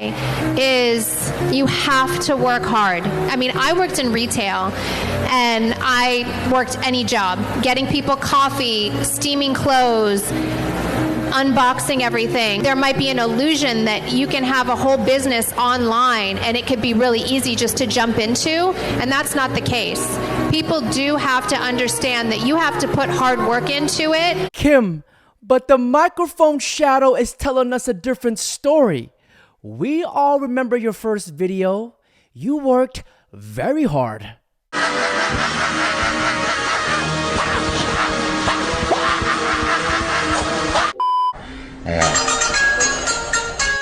is you have to work hard. I mean, I worked in retail and I worked any job, getting people coffee, steaming clothes, unboxing everything. There might be an illusion that you can have a whole business online and it could be really easy just to jump into, and that's not the case. People do have to understand that you have to put hard work into it. Kim, but the microphone shadow is telling us a different story. We all remember your first video. You worked very hard.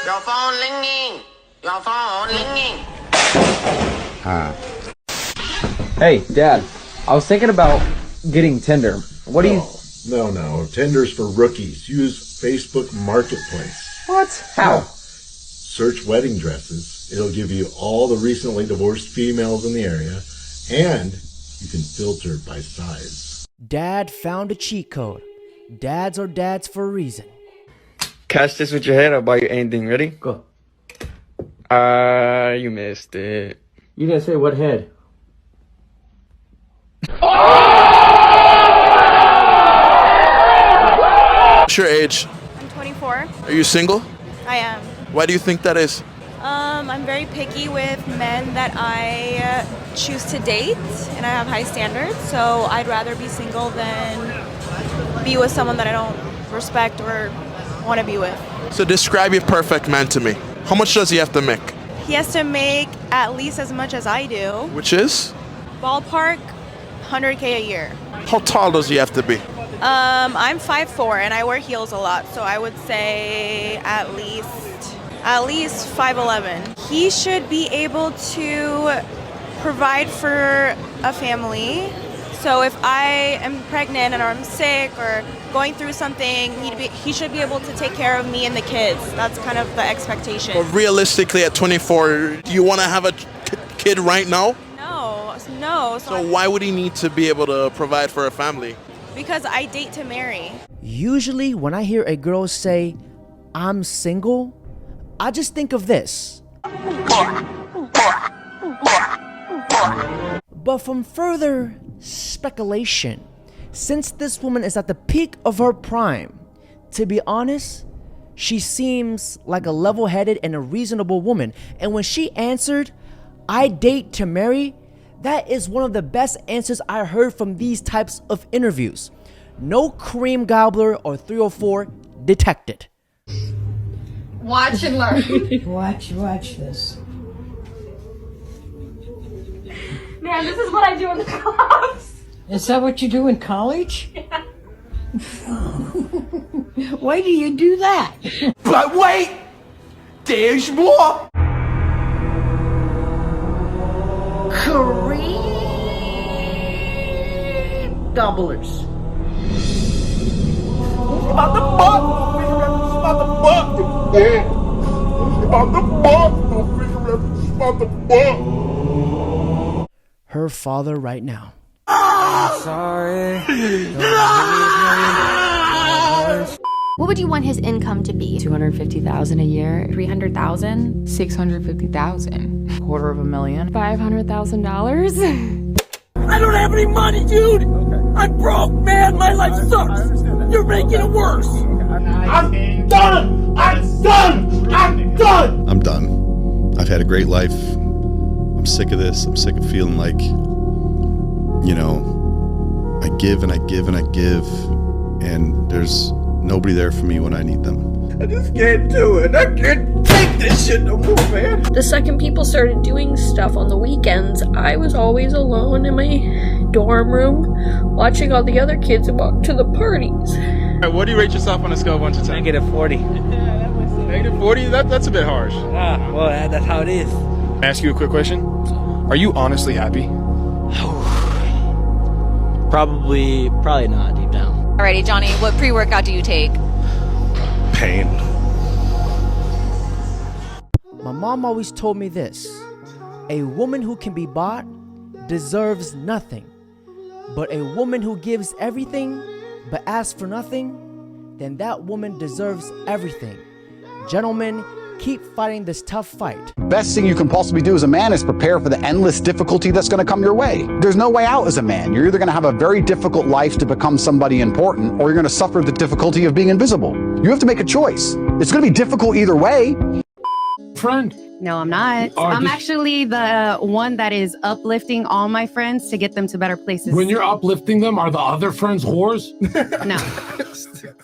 Your phone ringing. Your phone ringing. Hey, Dad. I was thinking about getting Tinder. What do you... No. Tinder's for rookies. Use Facebook Marketplace. What? How? Search wedding dresses. It'll give you all the recently divorced females in the area, and you can filter by size. Dad found a cheat code. Dads are dads for a reason. Catch this with your head, I'll buy you anything. Ready? Go. You missed it. You didn't say what head. What's your age? I'm 24. Are you single? I am. Why do you think that is? I'm very picky with men that I choose to date, and I have high standards, so I'd rather be single than be with someone that I don't respect or want to be with. So describe your perfect man to me. How much does he have to make? He has to make at least as much as I do. Which is? Ballpark, 100K a year. How tall does he have to be? I'm 5'4", and I wear heels a lot, so I would say at least 5'11". He should be able to provide for a family. So if I am pregnant and I'm sick or going through something, he should be able to take care of me and the kids. That's kind of the expectation. But realistically, at 24, do you want to have a kid right now? No. So why would he need to be able to provide for a family? Because I date to marry. Usually when I hear a girl say, I'm single, I just think of this. But from further speculation, since this woman is at the peak of her prime, to be honest, she seems like a level-headed and a reasonable woman. And when she answered, I date to marry, that is one of the best answers I heard from these types of interviews. No cream gobbler or 304 detected. Watch and learn. Watch this. Man, this is what I do in the class. Is that what you do in college? Yeah. Why do you do that? But wait! There's more! Cream gobblers. About the buck! About the buck! About the buck! Her father right now. I'm sorry. What would you want his income to be? $250,000 a year. $300,000. $650,000. $250,000. $500,000. I don't have any money, dude! I'm broke, man! My life sucks! You're making it worse! I'm done! I'm done! I'm done! I'm done. I've had a great life. I'm sick of this. I'm sick of feeling like, you know, I give and I give and I give, and there's nobody there for me when I need them. I just can't do it. I can't take this shit no more, man. The second people started doing stuff on the weekends, I was always alone in my dorm room watching all the other kids walk to the parties. What do you rate yourself on a scale of 1 to 10? -40. -40? That's a bit harsh. Well, that's how it is. Ask you a quick question. Are you honestly happy? Probably not deep down. Alrighty, Johnny, what pre-workout do you take? Pain. My mom always told me this: a woman who can be bought deserves nothing, but a woman who gives everything but asks for nothing, then that woman deserves everything. Gentlemen, keep fighting this tough fight. Best thing you can possibly do as a man is prepare for the endless difficulty that's going to come your way. There's no way out as a man. You're either going to have a very difficult life to become somebody important, or you're going to suffer the difficulty of being invisible. You have to make a choice. It's going to be difficult either way. Friend. No, I'm not. I'm actually the one that is uplifting all my friends to get them to better places. When you're uplifting them, are the other friends whores? No.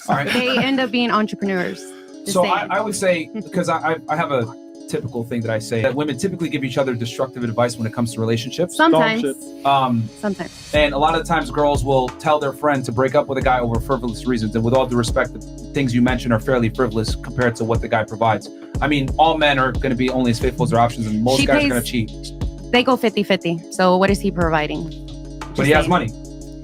All right. They end up being entrepreneurs. So I would say, because I have a typical thing that I say, that women typically give each other destructive advice when it comes to relationships. Sometimes. Sometimes. And a lot of the times girls will tell their friend to break up with a guy over frivolous reasons. And with all due respect, the things you mentioned are fairly frivolous compared to what the guy provides. I mean, all men are going to be only as faithful as their options, and most guys are going to cheat. They go 50-50. So what is he providing? But he has money.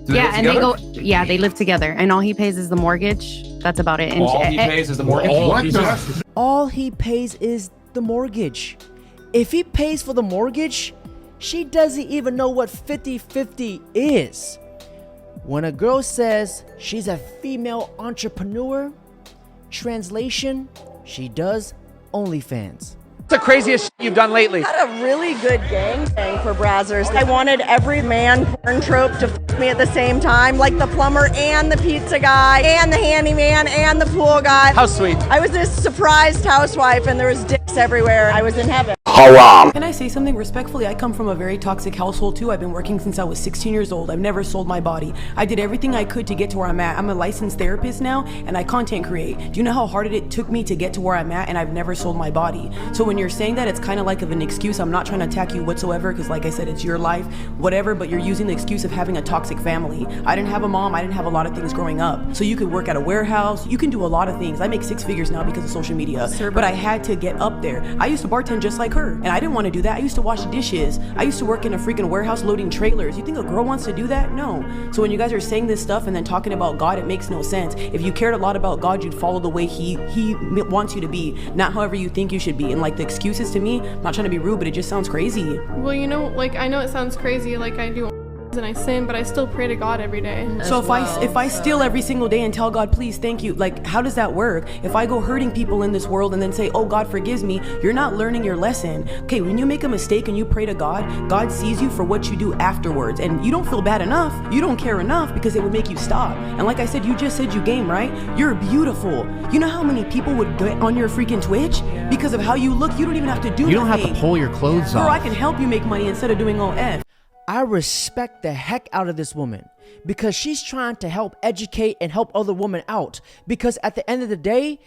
They live together. And all he pays is the mortgage. That's about it. And all he pays is the mortgage? All he pays is the mortgage. If he pays for the mortgage, she doesn't even know what 50-50 is. When a girl says she's a female entrepreneur, translation, she does OnlyFans. The craziest shit you've done lately? I had a really good gangbang for Brazzers. I wanted every man porn trope to f me at the same time, like the plumber and the pizza guy and the handyman and the pool guy. How sweet. I was this surprised housewife and there was dicks everywhere. I was in heaven. Can I say something respectfully? I come from a very toxic household too. I've been working since I was 16 years old. I've never sold my body. I did everything I could to get to where I'm at. I'm a licensed therapist now and I content create. Do you know how hard it took me to get to where I'm at, and I've never sold my body? So when you're saying that, it's kind of like of an excuse. I'm not trying to attack you whatsoever, because like I said, it's your life, whatever, but you're using the excuse of having a toxic family. I didn't have a mom. I didn't have a lot of things growing up. So you could work at a warehouse. You can do a lot of things. I make 6 figures now because of social media, but I had to get up there. I used to bartend just like her, and I didn't want to do that. I used to wash dishes. I used to work in a freaking warehouse loading trailers. You think a girl wants to do that? No. So when you guys are saying this stuff and then talking about God, it makes no sense. If you cared a lot about God, you'd follow the way he wants you to be, not however you think you should be. And like the excuses, to me, I'm not trying to be rude, but it just sounds crazy. Well, you know, like I know it sounds crazy, like I do and I sin, but I still pray to God every day. So if I steal every single day and tell God, please, thank you, like how does that work? If I go hurting people in this world and then say, oh, God forgives me, you're not learning your lesson. Okay, when you make a mistake and you pray to God, God sees you for what you do afterwards, and you don't feel bad enough, you don't care enough, because it would make you stop. And like I said, you just said you game, right? You're beautiful. You know how many people would get on your freaking Twitch because of how you look? You don't even have to do You don't have to pull your clothes off. Or I can help you make money instead of doing OF. I respect the heck out of this woman because she's trying to help educate and help other women out, because at the end of the day,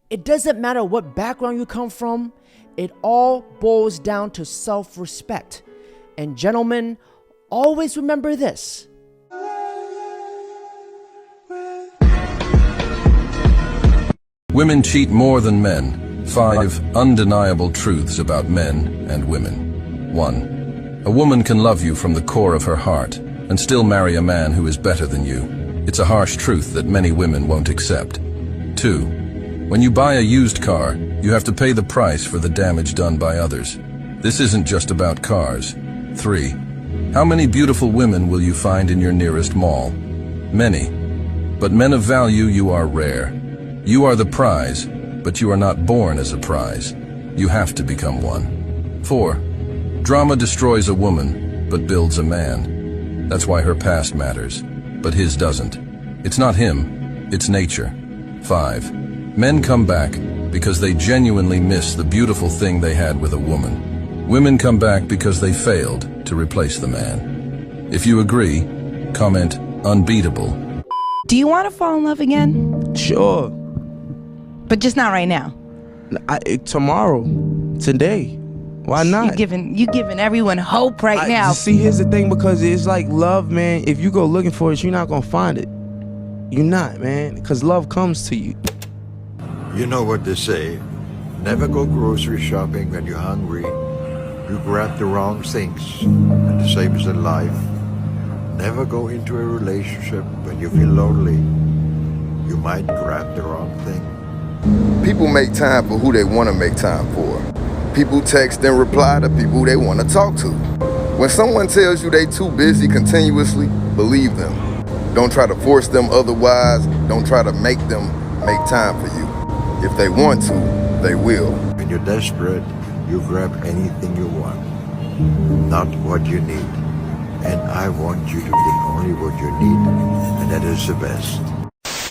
it doesn't matter what background you come from. It all boils down to self-respect. And gentlemen, always remember this. Women cheat more than men. 5 undeniable truths about men and women. 1. A woman can love you from the core of her heart and still marry a man who is better than you. It's a harsh truth that many women won't accept. 2. When you buy a used car, you have to pay the price for the damage done by others. This isn't just about cars. 3. How many beautiful women will you find in your nearest mall? Many. But men of value, you are rare. You are the prize, but you are not born as a prize. You have to become one. 4. Drama destroys a woman, but builds a man. That's why her past matters, but his doesn't. It's not him, it's nature. 5. Men come back because they genuinely miss the beautiful thing they had with a woman. Women come back because they failed to replace the man. If you agree, comment unbeatable. Do you want to fall in love again? Sure. But just not right now. Tomorrow. Today. Why not? You giving everyone hope right now. See, here's the thing, because it's like love, man. If you go looking for it, you're not gonna find it. You're not, man, because love comes to you. You know what they say. Never go grocery shopping when you're hungry. You grab the wrong things, and the same is in life. Never go into a relationship when you feel lonely. You might grab the wrong thing. People make time for who they want to make time for. People text and reply to people they want to talk to. When someone tells you they too busy continuously, believe them. Don't try to force them otherwise. Don't try to make them make time for you. If they want to, they will. When you're desperate, you grab anything you want, not what you need. And I want you to get only what you need, and that is the best.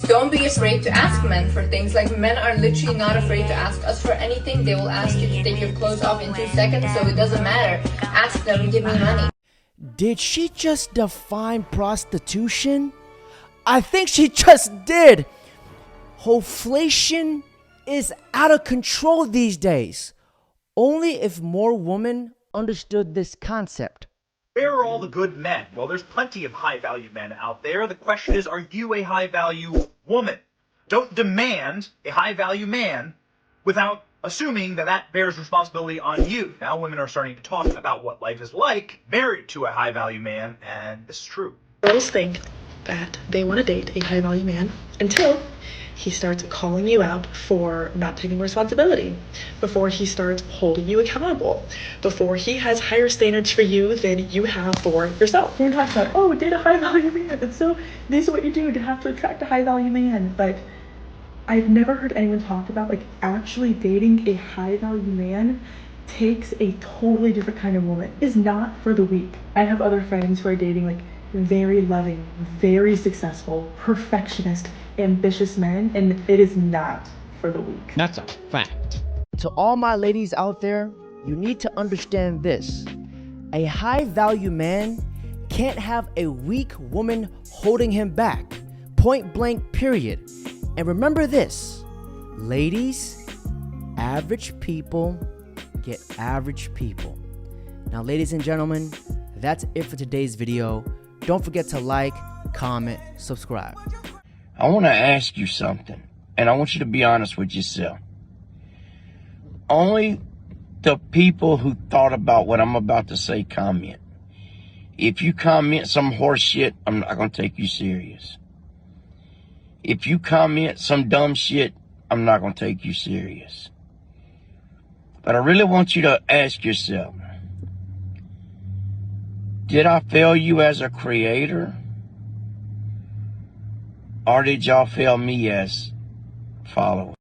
Don't be afraid to ask men for things. Like, men are literally not afraid to ask us for anything. They will ask you to take your clothes off in 2 seconds, so it doesn't matter. Ask them, give me money. Did she just define prostitution? I think she just did. Hoflation is out of control these days. Only if more women understood this concept. Where are all the good men? Well, there's plenty of high-value men out there. The question is, are you a high-value woman? Don't demand a high-value man without assuming that that bears responsibility on you. Now women are starting to talk about what life is like married to a high-value man, and this is true. Girls think that they want to date a high-value man until he starts calling you out for not taking responsibility, before he starts holding you accountable, before he has higher standards for you than you have for yourself. We're talking about, oh, date a high-value man, and so this is what you do to have to attract a high-value man. But I've never heard anyone talk about, like, actually dating a high-value man takes a totally different kind of woman. It's not for the weak. I have other friends who are dating, like, very loving, very successful, perfectionist, ambitious men, and it is not for the weak. That's a fact. To all my ladies out there, you need to understand this. A high-value man can't have a weak woman holding him back. Point blank, period. And remember this, ladies, average people get average people. Now, ladies and gentlemen, that's it for today's video. Don't forget to like, comment, subscribe. I want to ask you something, and I want you to be honest with yourself. Only the people who thought about what I'm about to say comment. If you comment some horse shit, I'm not going to take you serious. If you comment some dumb shit, I'm not going to take you serious. But I really want you to ask yourself, did I fail you as a creator? Or did y'all fail me as followers?